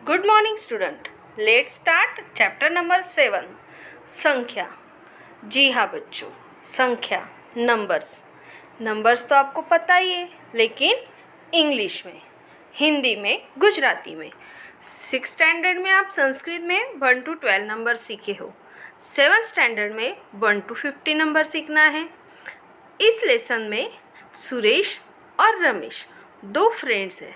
Good morning student. Let's start chapter number 7 संख्या। जी हाँ बच्चों, संख्या नंबर्स तो आपको पता ही है, लेकिन इंग्लिश में, हिंदी में, गुजराती में। 6th स्टैंडर्ड में आप संस्कृत में 1 to 12 नंबर सीखे हो। 7th स्टैंडर्ड में 1 to 50 नंबर सीखना है। इस लेसन में सुरेश और रमेश दो फ्रेंड्स हैं।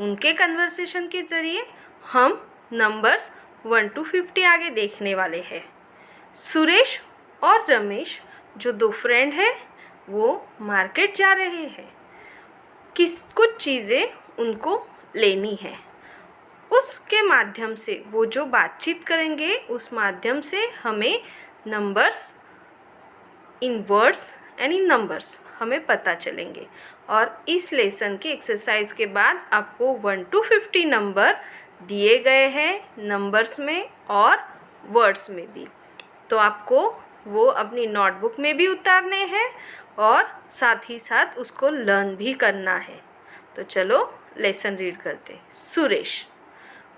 उनके कन्वर्सेशन के ज़रिए हम नंबर्स 1 to 50 आगे देखने वाले हैं। सुरेश और रमेश जो दो फ्रेंड हैं वो मार्केट जा रहे हैं। कुछ चीज़ें उनको लेनी है। उसके माध्यम से वो जो बातचीत करेंगे उस माध्यम से हमें numbers in words and in numbers हमें पता चलेंगे। और इस लेसन के एक्सरसाइज के बाद आपको 1 to 50 नंबर दिए गए हैं नंबर्स में और वर्ड्स में भी। तो आपको वो अपनी नोटबुक में भी उतारने हैं और साथ ही साथ उसको लर्न भी करना है। तो चलो लेसन रीड करते। सुरेश: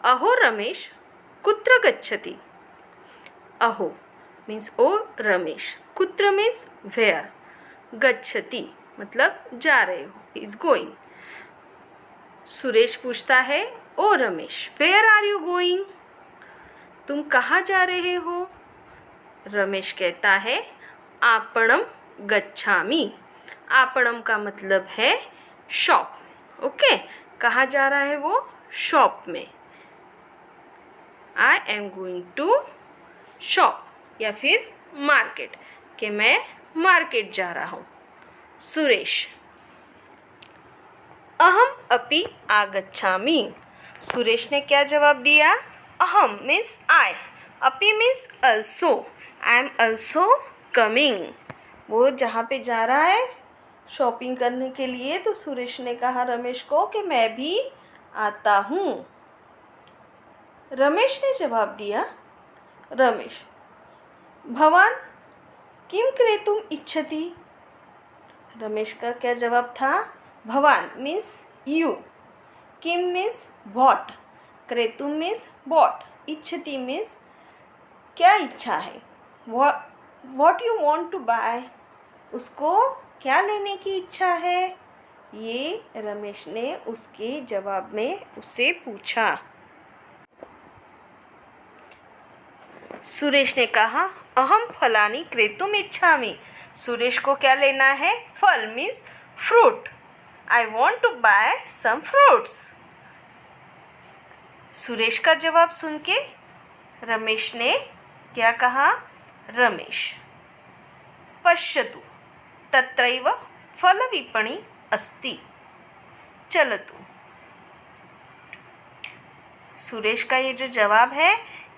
अहो रमेश, कुत्र गच्छति? अहो मीन्स ओ रमेश, कुत्र मीन्स वेयर, गच्छति मतलब जा रहे हो, इज गोइंग। सुरेश पूछता है oh Ramesh, where are you going? तुम कहाँ जा रहे हो? रमेश कहता है आपणम गच्छामि। आपणम का मतलब है शॉप। ओके, कहाँ जा रहा है वो? शॉप में। I am going to shop या फिर मार्केट, कि मैं मार्केट जा रहा हूँ। सुरेश: अहम अपि आगच्छामि। सुरेश ने क्या जवाब दिया? अहम मीन्स आई, अपि means also, I am also coming. वो जहाँ पे जा रहा है शॉपिंग करने के लिए, तो सुरेश ने कहा रमेश को कि मैं भी आता हूँ। रमेश ने जवाब दिया, रमेश: भवान किम क्रेतुम इच्छति? रमेश का क्या जवाब था? भवान मीन्स यू, किम मीन्स व्हाट, क्रेतुम मीन्स बॉट, इच्छति मीन्स क्या इच्छा है, what you want to buy, उसको क्या लेने की इच्छा है। ये रमेश ने उसके जवाब में उससे पूछा। सुरेश ने कहा अहम फलानी क्रेतुम इच्छामि। सुरेश को क्या लेना है? फल means fruit. I want to buy some fruits. Suresh का जवाब सुन के रमेश ने क्या कहा? रमेश: पश्यतु तत्रैव फलविपणी अस्ति, चलतु। सुरेश का ये जो जवाब है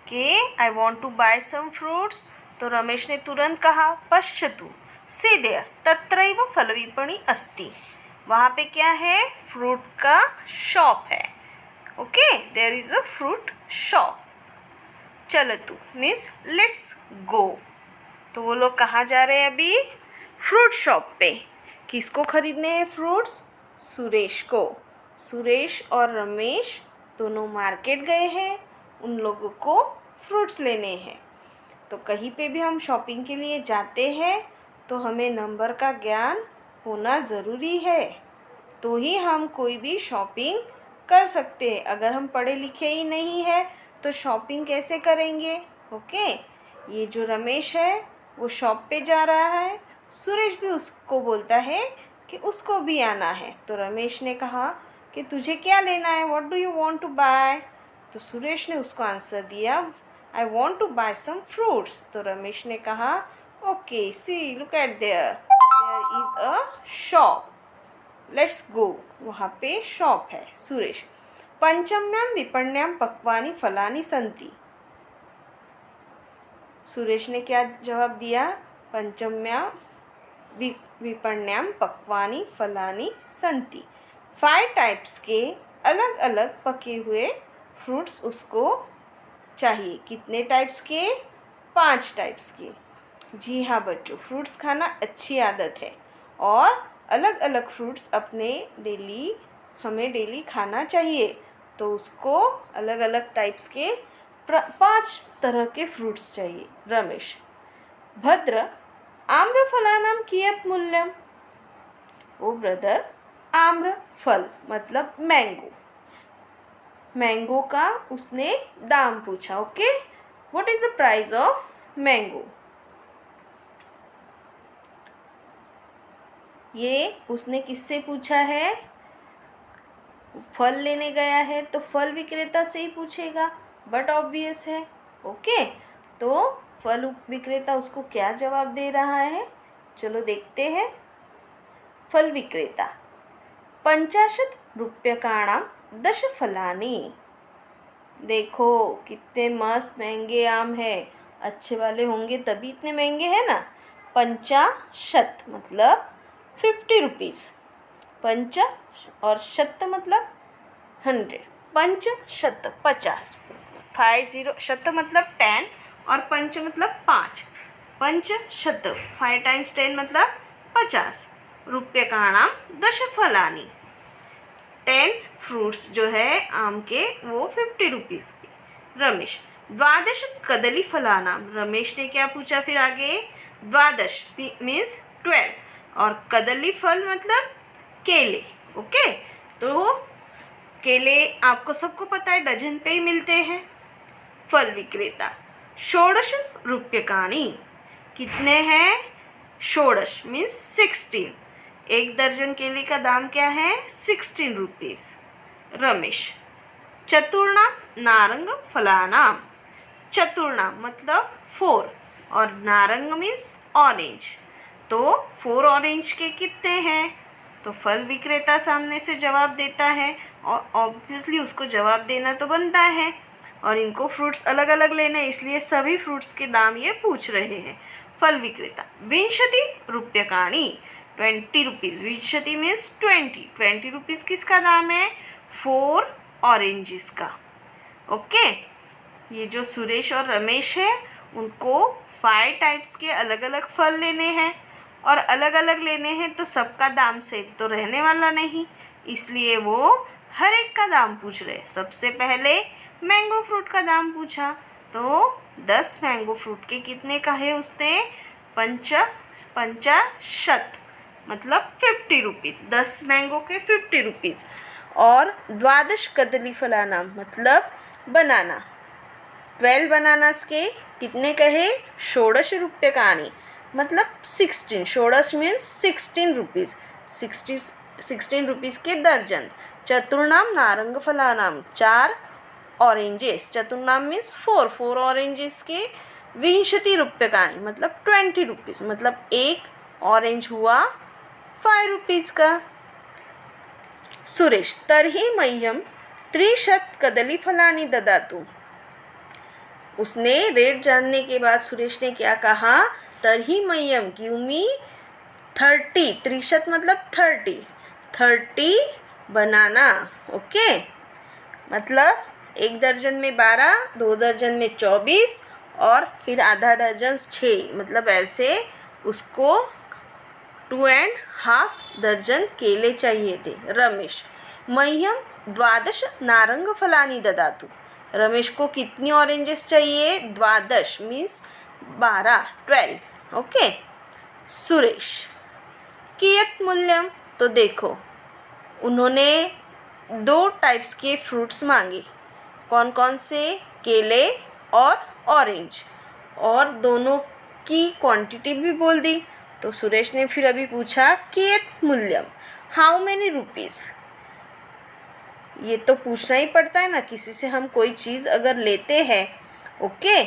कि I want to buy some fruits, तो रमेश ने तुरंत कहा पश्यतु, सी देयर, तत्रैव फलविपणी अस्ति। वहाँ पे क्या है? फ्रूट का शॉप है। Okay, there is a fruit shop. चलतु मीन्स लेट्स गो। तो वो लोग कहाँ जा रहे हैं अभी? फ्रूट शॉप पे। किसको खरीदने हैं फ्रूट्स? सुरेश को। सुरेश और रमेश दोनों मार्केट गए हैं, उन लोगों को फ्रूट्स लेने हैं। तो कहीं पे भी हम शॉपिंग के लिए जाते हैं तो हमें नंबर का ज्ञान होना ज़रूरी है, तो ही हम कोई भी शॉपिंग कर सकते हैं। अगर हम पढ़े लिखे ही नहीं है तो शॉपिंग कैसे करेंगे? ओके, ये जो रमेश है वो शॉप पे जा रहा है, सुरेश भी उसको बोलता है कि उसको भी आना है। तो रमेश ने कहा कि तुझे क्या लेना है? What do you want to buy? तो सुरेश ने उसको आंसर दिया I want to buy some fruits. तो रमेश ने कहा okay, see look at there is a shop, let's go. वहाँ पे शॉप है। सुरेश: पंचम्याम विपण्याम पक्वानि फलानि सन्ति। सुरेश ने क्या जवाब दिया? पंचम्याम विपण्याम पक्वानि फलानि सन्ति। 5 टाइप्स के अलग अलग पके हुए फ्रूट्स उसको चाहिए। कितने टाइप्स के? 5 टाइप्स के। जी हाँ बच्चों, फ्रूट्स खाना अच्छी आदत है और अलग अलग फ्रूट्स हमें डेली खाना चाहिए, तो उसको अलग अलग टाइप्स के 5 तरह के फ्रूट्स चाहिए। रमेश, भद्र, आम्रफलानां कियत् मूल्यम? ओ ब्रदर, आम्र फल मतलब मैंगो, मैंगो का उसने दाम पूछा। Okay, what is the price of mango? ये उसने किससे पूछा है? फल लेने गया है तो फल विक्रेता से ही पूछेगा, बट ऑब्वियस है। ओके, तो फल विक्रेता उसको क्या जवाब दे रहा है, चलो देखते हैं। फल विक्रेता, 50 रूप्यकाणां 10 फलानि। देखो कितने मस्त महंगे आम है, अच्छे वाले होंगे तभी इतने महंगे हैं ना। 50 मतलब 50 रुपीज़, पंच और शत मतलब 100, पंच शत 50, 50 शत मतलब 10 और पंच मतलब 5, पंच शत 5 टाइम्स 10 मतलब 50 रूप्यकाणां 10 फलानि। 10 फ्रूट्स जो है आम के वो 50 रुपीज़ के। रमेश, 12 कदली फलानां। रमेश ने क्या पूछा फिर आगे? 12 मीन्स 12 और कदली फल मतलब केले। ओके, तो केले आपको सबको पता है डजन पे ही मिलते हैं। फल विक्रेता, 16 रूप्यकाणि। कितने हैं? 16 मीन्स 16। एक दर्जन केले का दाम क्या है? 16 रुपीज़। रमेश, चतुर्णां नारंग फलानां। चतुर्णां मतलब 4 और नारंग मीन्स ऑरेंज, तो 4 ऑरेंज के कितने हैं? तो फल विक्रेता सामने से जवाब देता है और ऑब्वियसली उसको जवाब देना तो बनता है, और इनको फ्रूट्स अलग अलग लेने इसलिए सभी फ्रूट्स के दाम ये पूछ रहे हैं। फल विक्रेता, 20 रूप्यकाणि। 20 रुपीज़, 20 मीन्स 20 रुपीज़ किसका दाम है? 4 ऑरेंजेस का। ओके, ये जो सुरेश और रमेश है उनको 5 टाइप्स के अलग अलग फल लेने हैं और अलग अलग लेने हैं, तो सबका दाम सेम तो रहने वाला नहीं, इसलिए वो हर एक का दाम पूछ रहे। सबसे पहले मैंगो फ्रूट का दाम पूछा, तो 10 मैंगो फ्रूट के कितने कहे उसने? 50 मतलब 50 रुपीज़, 10 मैंगो के 50 रुपीज़। और 12 कदली फलानां मतलब बनाना, 12 बनानास के कितने कहे? 16 रूप्यकाणि मतलब 16, 16 मीन्स 16 रुपीज़, 16 रुपीज़ के दर्जन। चतुर्णां नारंग फलानां, 4 ऑरेंजेस, चतुर्णां मीन्स 4 ऑरेंजेस के 20 रूप्यकाणि मतलब 20 रुपीज़, मतलब एक ऑरेंज हुआ 5 रुपीज़ का। सुरेश, तर्हि मह्यं 30 कदलीफलानि ददातु। उसने रेट जानने के बाद सुरेश ने क्या कहा? तर्हि मह्यम, गिव मी 30, 30 मतलब 30 बनाना। ओके, मतलब एक दर्जन में 12, 2 दर्जन में 24 और फिर आधा दर्जन 6, मतलब ऐसे उसको 2.5 दर्जन केले चाहिए थे। रमेश, मह्यम 12 नारंग फलानि ददातु। रमेश को कितनी ऑरेंजेस चाहिए? 12 मीन्स 12। ओके। सुरेश, कियत् मूल्यम। तो देखो उन्होंने 2 टाइप्स के फ्रूट्स मांगे, कौन कौन से? केले और ऑरेंज, और दोनों की क्वांटिटी भी बोल दी। तो सुरेश ने फिर अभी पूछा कियत् मूल्यम, हाउ मैनी रुपीज़। ये तो पूछना ही पड़ता है ना, किसी से हम कोई चीज़ अगर लेते हैं, ओके,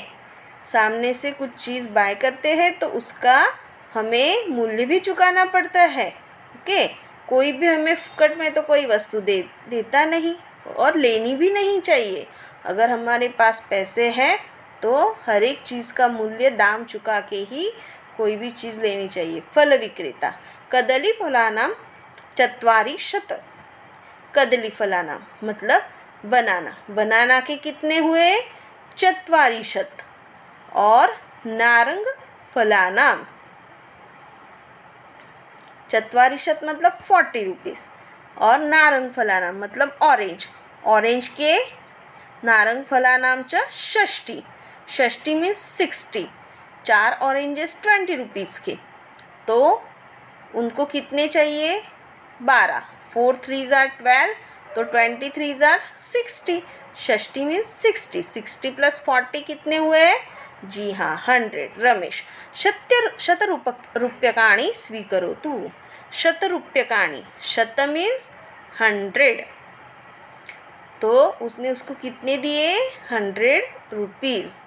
सामने से कुछ चीज़ बाय करते हैं तो उसका हमें मूल्य भी चुकाना पड़ता है। ओके, कोई भी हमें फुकट में तो कोई वस्तु देता नहीं, और लेनी भी नहीं चाहिए। अगर हमारे पास पैसे हैं तो हर एक चीज़ का मूल्य दाम चुका के ही कोई भी चीज़ लेनी चाहिए। फल विक्रेता, कदली फलानां 40 कदली फलानां मतलब बनाना, बनाना के कितने हुए? 40। और नारंग फलानां 40 मतलब 40 रुपीज़, और नारंग फलानां मतलब ऑरेंज, ऑरेंज के Narang फलानामच्या Shashti, Shashti means 60, 4 oranges 20 rupees के, तो उनको कितने चाहिए 12, 4 3s are 12, तो 20 3s are 60, षष्टी मीन्स 60, 60 + 40 कितने हुए? जी हाँ 100। रमेश शतरूप्यकाणि स्वीकरोतु, शतरूप्यकाणि, शत मीन्स 100, तो उसने उसको कितने दिए 100 रुपीज़।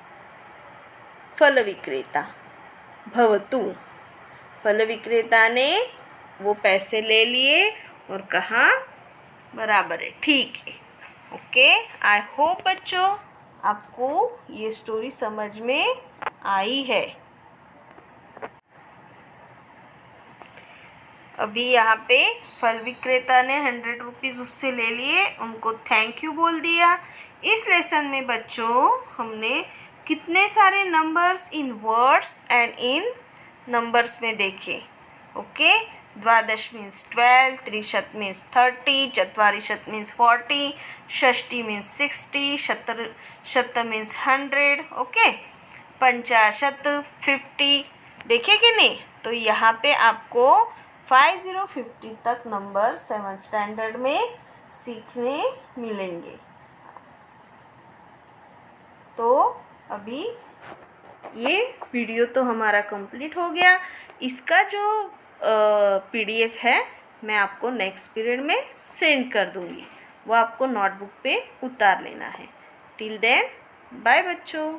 फल विक्रेता भवतु, फल विक्रेता ने वो पैसे ले लिए और कहा बराबर है, ठीक है। ओके, आई होप बच्चों आपको ये स्टोरी समझ में आई है। अभी यहाँ पे फल विक्रेता ने 100 रुपीज़ उससे ले लिए, उनको थैंक यू बोल दिया। इस लेसन में बच्चों हमने कितने सारे numbers in words and in numbers में देखे। ओके, द्वादश means 12, त्रिशत means 30, चत्वारिशत means 40, Shashti means 60, शत मीन्स 100। ओके, पंचाशत 50 देखे कि नहीं? तो यहाँ पे आपको 5050 तक नंबर 7th स्टैंडर्ड में सीखने मिलेंगे। तो अभी ये वीडियो तो हमारा कंप्लीट हो गया। इसका जो PDF है मैं आपको नेक्स्ट पीरियड में सेंड कर दूँगी, वो आपको नोटबुक पे उतार लेना है। टिल देन बाय बच्चों।